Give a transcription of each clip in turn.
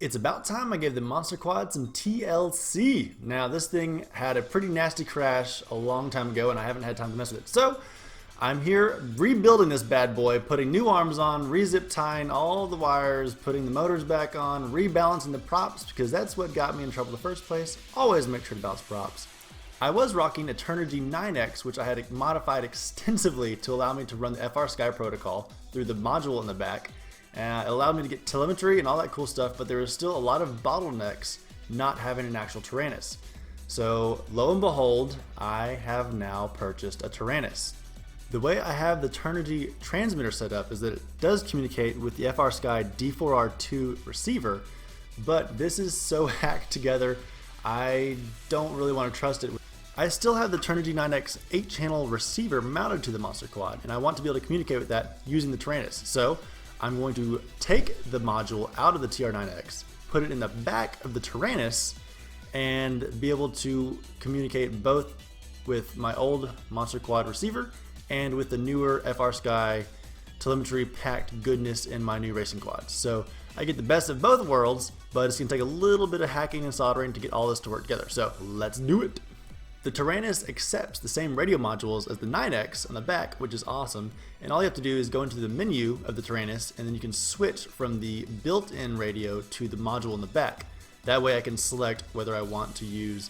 It's about time I gave the Monster Quad some TLC. Now, this thing had a pretty nasty crash a long time ago, and I haven't had time to mess with it. So, I'm here rebuilding this bad boy, putting new arms on, re-zip tying all the wires, putting the motors back on, rebalancing the props, because that's what got me in trouble in the first place. Always make sure to balance props. I was rocking a TURNIGY 9X, which I had modified extensively to allow me to run the FR Sky protocol through the module in the back. It allowed me to get telemetry and all that cool stuff, but there was still a lot of bottlenecks not having an actual TARANIS. So lo and behold, I have now purchased a TARANIS. The way I have the TURNIGY transmitter set up is that it does communicate with the FR Sky D4R2 receiver, but this is so hacked together, I don't really want to trust it. I still have the TURNIGY 9X 8-channel receiver mounted to the Monster Quad, and I want to be able to communicate with that using the TARANIS. So I'm going to take the module out of the TR9X, put it in the back of the TARANIS, and be able to communicate both with my old Monster Quad receiver and with the newer FR Sky telemetry packed goodness in my new racing quad. So I get the best of both worlds, but it's going to take a little bit of hacking and soldering to get all this to work together. So let's do it. The TARANIS accepts the same radio modules as the 9X on the back, which is awesome, and all you have to do is go into the menu of the TARANIS, and then you can switch from the built-in radio to the module in the back. That way I can select whether I want to use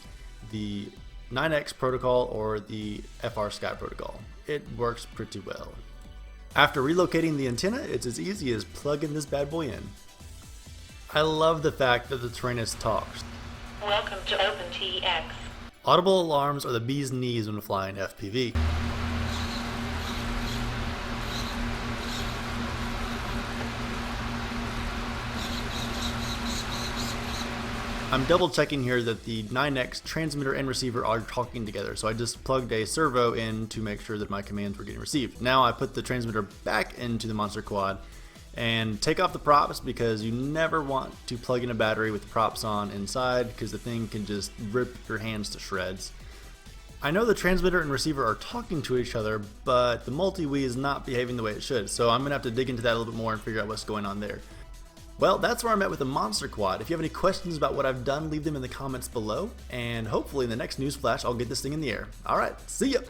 the 9X protocol or the FR Sky protocol. It works pretty well. After relocating the antenna, it's as easy as plugging this bad boy in. I love the fact that the TARANIS talks. Welcome to OpenTX. Audible alarms are the bee's knees when flying FPV. I'm double checking here that the 9X transmitter and receiver are talking together, so I just plugged a servo in to make sure that my commands were getting received. Now I put the transmitter back into the Monster Quad and take off the props, because you never want to plug in a battery with the props on inside, because the thing can just rip your hands to shreds. I know the transmitter and receiver are talking to each other, but the multi-Wii is not behaving the way it should, so I'm going to have to dig into that a little bit more and figure out what's going on there. Well, that's where I'm at with the Monster Quad. If you have any questions about what I've done, leave them in the comments below, and hopefully in the next news flash I'll get this thing in the air. Alright, see ya!